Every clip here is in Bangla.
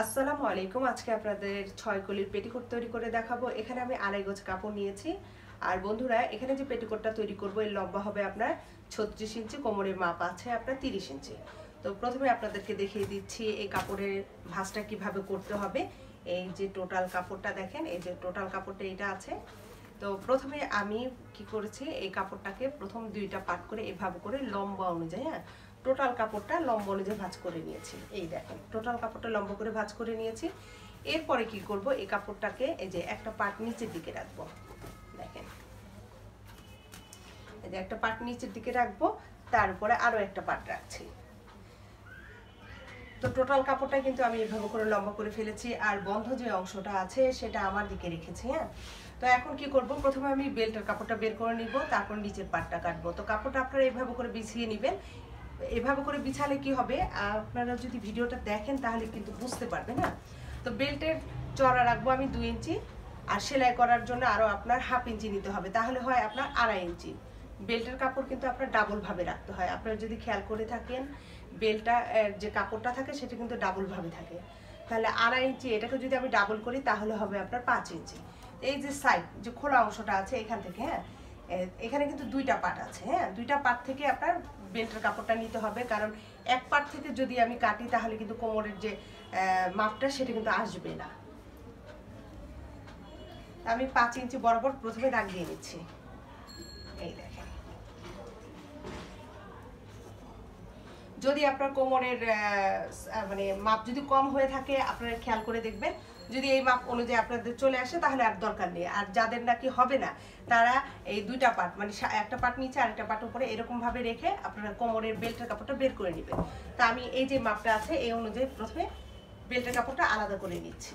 আসসালামু আলাইকুম। আজকে আপনাদের 6 কলির পেটিকোট তৈরি করে দেখাবো। এখানে আমি আড়াই গজ কাপড় নিয়েছি। আর বন্ধুরা, এখানে যে পেটিকোটটা তৈরি করব এর লম্বা হবে আপনার 36 ইঞ্চি, কোমরের মাপ আছে আপনার 30 ইঞ্চি। তো প্রথমে আপনাদেরকে দেখিয়ে দিচ্ছি এই কাপড়ের ভাঁজটা কিভাবে করতে হবে। এই যে টোটাল কাপড়টা দেখেন, এই যে টোটাল কাপড়টা এটা আছে। তো প্রথমে আমি কি করেছি, এই কাপড়টাকে প্রথম দুইটা পার্ট করে এভাবে করে লম্বা অনুযায়ী, টোটাল কাপড়টা লম্বা অনুযায়ী ভাঁজ করে নিয়েছি। এই দেখেন, টোটাল কাপড়টা লম্বা করে ভাঁজ করে নিয়েছি। এরপরে কি করব, এই কাপড়টাকে এই যে একটা পার্ট নিচের দিকে রাখবো। দেখেন, এই যে একটা পার্ট নিচের দিকে রাখবো, তার উপরে আরো একটা পার্ট রাখছি। তো টোটাল কাপড়টা কিন্তু আমি এভাবে করে লম্বা করে ফেলেছি, আর বন্ধ যে অংশটা আছে সেটা আমার দিকে রেখেছি। তো এখন কি করব, প্রথমে আমি বেল্টের কাপড়টা বের করে নিব, তারপর নিচের পাটটা কাটবো। তো কাপড়টা আপনারা এভাবে করে বিছিয়ে নেবেন। এভাবে করে বিছালে কি হবে, আপনারা যদি ভিডিওটা দেখেন তাহলে কিন্তু বুঝতে পারবেন। তো বেল্টের চড়া রাখবো আমি 2 ইঞ্চি, আর সেলাই করার জন্য আরো আপনার হাফ ইঞ্চি নিতে হবে, তাহলে হয় আপনার 2.5 ইঞ্চি। বেল্টের কাপড় কিন্তু আপনার ডাবল ভাবে রাখতে হয়। আপনারা যদি খেয়াল করে থাকেন, বেল্টটা যে কাপড়টা থাকে সেটা কিন্তু ডাবল ভাবে থাকে। তাহলে 2.5 ইঞ্চি, এটাকে যদি আমি ডাবল করি তাহলে হবে আপনার 5 ইঞ্চি। এই যে সাইড যে খোলা অংশটা আছে এখান থেকে, এখানে কিন্তু দুইটা পার্ট আছে। দুইটা পার্ট থেকে আপনার বেল্টের কাপড়টা নিতে হবে, কারণ এক পার্ট থেকে যদি আমি কাটি তাহলে কিন্তু কোমরের যে মাপটা সেটা কিন্তু আসবে না। আমি 5 ইঞ্চি বরাবর প্রথমে দাগ দিয়ে নিচ্ছি। এই দেখেন, যদি আপনার কোমরের মানে মাপ যদি কম হয়ে থাকে আপনারা খেয়াল করে দেখবেন, যদি এই মাপ অনুযায়ী আপনাদের চলে আসে তাহলে আর দরকার নেই। আর যাদের নাকি হবে না তারা এই দুইটা পার্ট, মানে একটা পার্ট নিচে আর একটা পার্ট উপরে এরকম ভাবে রেখে আপনারা কোমরের বেল্টের কাপড়টা বের করে নেবেন। তা আমি এই যে মাপটা আছে এই অনুযায়ী প্রথমে বেল্টের কাপড়টা আলাদা করে নিচ্ছি।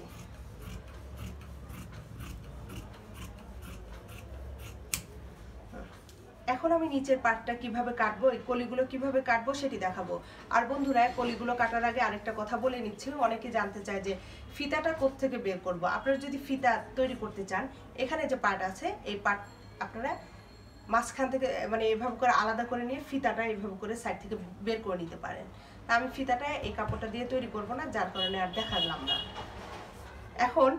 এখন আমি নিচের পাটটা কিভাবে কাটবো, এই কলিগুলো কিভাবে কাটবো সেটি দেখাবো। আর বন্ধুরা, কলিগুলো কাটার আগে আরেকটা কথা বলে নিচ্ছি। অনেকে জানতে চায় যে ফিতাটা কোত্থেকে বের করব। আপনারা যদি ফিতা তৈরি করতে চান, এখানে যে পাট আছে এই পাট আপনারা মাঝখান থেকে মানে এভাবে করে আলাদা করে নিয়ে ফিতাটা এইভাবে করে সাইড থেকে বের করে নিতে পারেন। তা আমি ফিতাটা এই কাপড়টা দিয়ে তৈরি করব না, যার কারণে আর দেখালাম না। এখন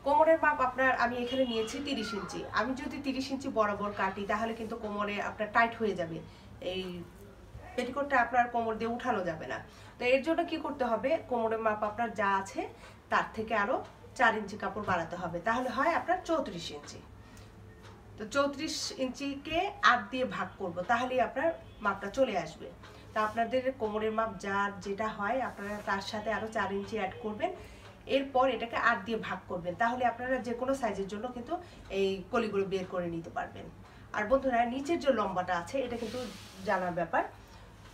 কোমরের মাপ আপনার আমি এখানে নিয়েছি 30 ইঞ্চি। আমি যদি 30 ইঞ্চি বরাবর কাটি তাহলে কিন্তু কোমরে আপনার টাইট হয়ে যাবে, এই পেটিকোটটা আপনার কোমর দিয়ে উঠানো যাবে না। তো এর জন্য কি করতে হবে, কোমরের মাপ আপনার যা আছে তার থেকে আরো 4 ইঞ্চি কাপড় বাড়াতে হবে, তাহলে হয় আপনার 34 ইঞ্চি। তো 34 ইঞ্চিকে 8 দিয়ে ভাগ করব, তাহলেই আপনার মাপটা চলে আসবে। তা আপনাদের কোমরের মাপ যার যেটা হয় আপনারা তার সাথে আরো 4 ইঞ্চি অ্যাড করবেন। এরপর এটাকে 8 দিয়ে ভাগ করবেন, তাহলে আপনারা যে কোনো সাইজের জন্য কিন্তু এই কলিগুলো বের করে নিতে পারবেন। আর বন্ধুরা, নিচের যে লম্বাটা আছে এটা কিন্তু জানার ব্যাপার।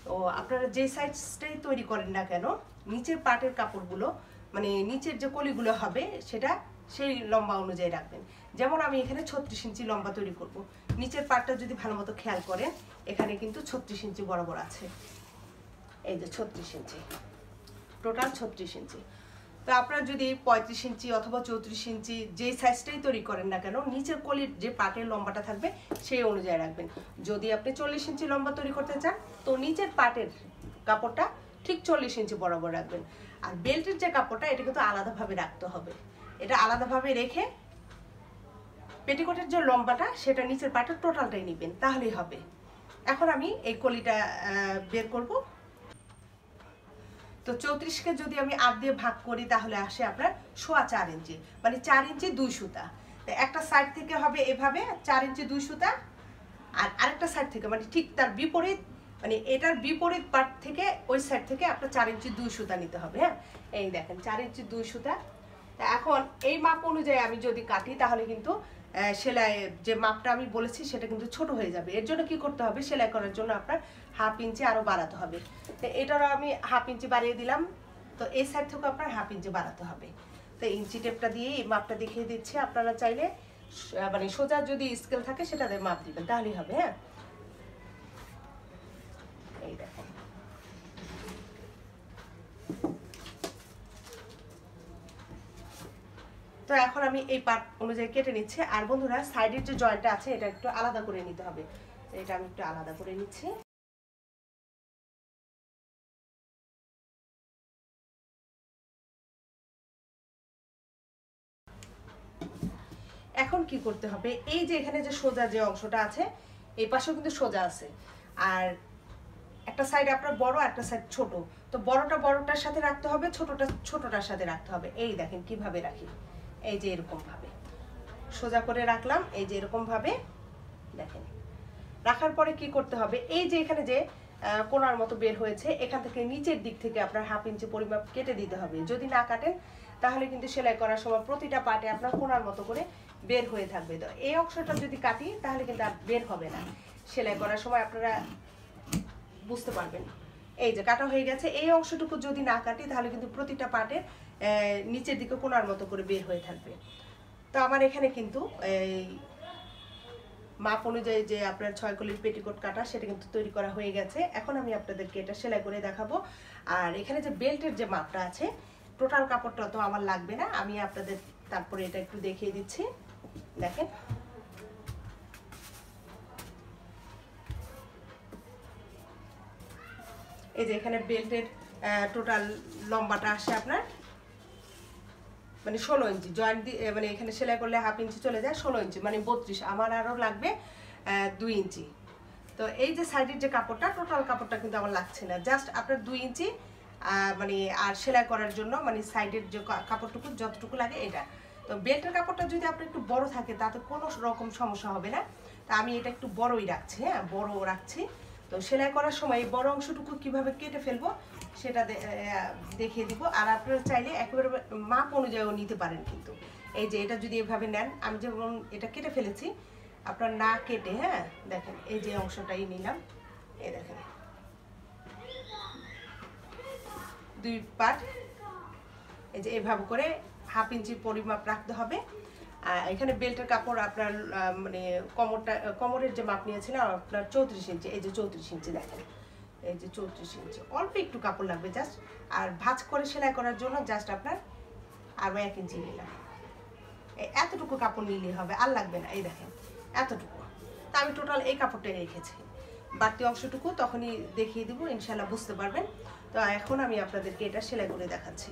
তো আপনারা যে সাইজটাই তৈরি করেন না কেন, নিচের পাটের কাপড়গুলো মানে নিচের যে কলিগুলো হবে সেটা সেই লম্বা অনুযায়ী রাখবেন। যেমন আমি এখানে 36 ইঞ্চি লম্বা তৈরি করব। নিচের পাটটা যদি ভালো মতো খেয়াল করেন, এখানে কিন্তু 36 ইঞ্চি বরাবর আছে। এই যে 36 ইঞ্চি, টোটাল 36 ইঞ্চি। তো আপনারা যদি 35 ইঞ্চি অথবা 34 ইঞ্চি যে সাইজটাই তৈরি করেন না কেন, নিচের কলির যে পাটের লম্বাটা থাকবে সেই অনুযায়ী রাখবেন। যদি আপনি 40 ইঞ্চি লম্বা তৈরি করতে চান, তো নিচের পাটের কাপড়টা ঠিক 40 ইঞ্চি বরাবর রাখবেন। আর বেল্টের যে কাপড়টা এটা কিন্তু আলাদাভাবে রাখতে হবে। এটা আলাদাভাবে রেখে পেটিকোটের যে লম্বাটা সেটা নিচের পাটের টোটালটাই নেবেন, তাহলেই হবে। এখন আমি এই কলিটা বের করব। তো 34কে যদি আমি 8 দিয়ে ভাগ করি তাহলে আসে আপনার 4.25 ইঞ্চি, মানে 4 ইঞ্চি 2 সুতা। তো একটা সাইড থেকে হবে এভাবে 4 ইঞ্চি 2 সুতা, আর আরেকটা সাইড থেকে মানে ঠিক তার বিপরীত, মানে এটার বিপরীত পার্ট থেকে ওই সাইড থেকে আপনার 4 ইঞ্চি 2 সুতা নিতে হবে। এই দেখেন 4 ইঞ্চি 2 সুতা। এখন এই মাপ অনুযায়ী আমি যদি কাটি তাহলে কিন্তু সেলাইয়ের যে মাপটা আমি বলেছি সেটা কিন্তু ছোট হয়ে যাবে। এর জন্য কি করতে হবে, সেলাই করার জন্য আপনার হাফ ইঞ্চি আরো বাড়াতে হবে। তো এটারও আমি হাফ ইঞ্চি বাড়িয়ে দিলাম। তো এই সাইড থেকে আপনার হাফ ইঞ্চি বাড়াতে হবে। তো ইঞ্চি টেপটা দিয়ে এই মাপটা দেখিয়ে দিচ্ছি। আপনারা চাইলে মানে সোজা যদি স্কেল থাকে সেটা দিয়ে মাপ দিবেন, তাহলেই হবে। এই দেখেন, তো এখন আমি এই পার্ট অনুযায়ী কেটে নিচ্ছি। আর বন্ধুরা, সাইডের যে জয়েন্টটা আছে এটা একটু আলাদা করে নিতে হবে। এটা আমি একটু আলাদা করে নিচ্ছি। এখন কি করতে হবে, এই যে এখানে যে সোজা যে অংশটা আছে এই পাশেও কিন্তু সোজা আছে, আর একটা সাইড আপনার বড় একটা সাইড ছোট, তো বড়টা বড়টার সাথে রাখতে হবে, ছোটটা ছোটটার সাথে রাখতে হবে। এই দেখেন কিভাবে রাখি, এই যে এরকম ভাবে সোজা করে রাখলাম, এই যে এরকম ভাবে দেখেন। রাখার পরে কি করতে হবে, এই যে এখানে যে কোণার মতো বের হয়েছে এখান থেকে নিচের দিক থেকে আপনার 1/2 ইঞ্চি পরিমাপ কেটে দিতে হবে। যদি না কাটেন তাহলে কিন্তু সেলাই করার সময় প্রতিটা পার্টে আপনার কোণার মতো করে বের হয়ে থাকবে। তো এই অংশটা যদি কাটি তাহলে কিন্তু আর বের হবে না, সেলাই করার সময় আপনারা বুঝতে পারবেন। এই যে কাটা হয়ে গেছে, এই অংশটুকু যদি না কাটি তাহলে কিন্তু প্রতিটা পার্টে নিচের দিকে কোণার মতো করে বের হয়ে থাকবে। তো আমার এখানে কিন্তু এই মাপ অনুযায়ী যে আপনার 6 কলির পেটিকোট কাটা সেটা কিন্তু তৈরি করা হয়ে গেছে। এখন আমি আপনাদেরকে এটা সেলাই করে দেখাবো। আর এখানে যে বেল্টের যে মাপটা আছে টোটাল কাপড়টা তো আমার লাগবে না, আমি আপনাদের তারপরে এটা একটু দেখিয়ে দিচ্ছি। দেখেন এই যে এখানে বেল্টের টোটাল লম্বাটা আসে আপনার মানে 16 ইঞ্চি, জয়েন্ট দিয়ে মানে এখানে সেলাই করলে 1/2 ইঞ্চি চলে যায়, 16 ইঞ্চি মানে 32। আমার আরও লাগবে 2 ইঞ্চি। তো এই যে সাইডের যে কাপড়টা টোটাল কাপড়টা কিন্তু আমার লাগছে না, জাস্ট আপনার 2 ইঞ্চি মানে আর সেলাই করার জন্য মানে সাইডের যে কাপড়টুকু যতটুকু লাগে এটা। তো বেল্টের কাপড়টা যদি আপনার একটু বড় থাকে তাতে কোনো রকম সমস্যা হবে না, তা আমি এটা একটু বড়ই রাখছি, হ্যাঁ বড় রাখছি। তো সেলাই করার সময় এই বড় অংশটুকু কিভাবে কেটে ফেলবো সেটা দেখিয়ে দিব। আর আপনারা চাইলে একেবারে মাপ অনুযায়ীও নিতে পারেন কিন্তু। এই যে এটা যদি এভাবে নেন, আমি যেমন এটা কেটে ফেলেছি, আপনার না কেটে হ্যাঁ দেখেন এই যে অংশটাই নিলাম, এই দেখেন 2 পার্ট, এই যে এভাবে করে 1/2 ইঞ্চি পরিমাপ রাখতে হবে। এখানে বেল্টের কাপড় আপনার মানে কোমরের যে মাপ নিয়েছিলাম আপনার 34 ইঞ্চি, এই যে 34 ইঞ্চি দেখেন, এই যে 34 ইঞ্চি, অল্প একটু কাপড় লাগবে জাস্ট। আর ভাঁজ করে সেলাই করার জন্য জাস্ট আপনার আরও 1 ইঞ্চি নিলাম, এতটুকু কাপড় নিলেই হবে, আর লাগবে না। এই দেখেন এতটুকু, তা আমি টোটাল এই কাপড়টাই রেখেছি, বাড়তি অংশটুকু তখনই দেখিয়ে দিব, ইনশাল্লাহ বুঝতে পারবেন। তো এখন আমি আপনাদেরকে এটা সেলাই করে দেখাচ্ছি।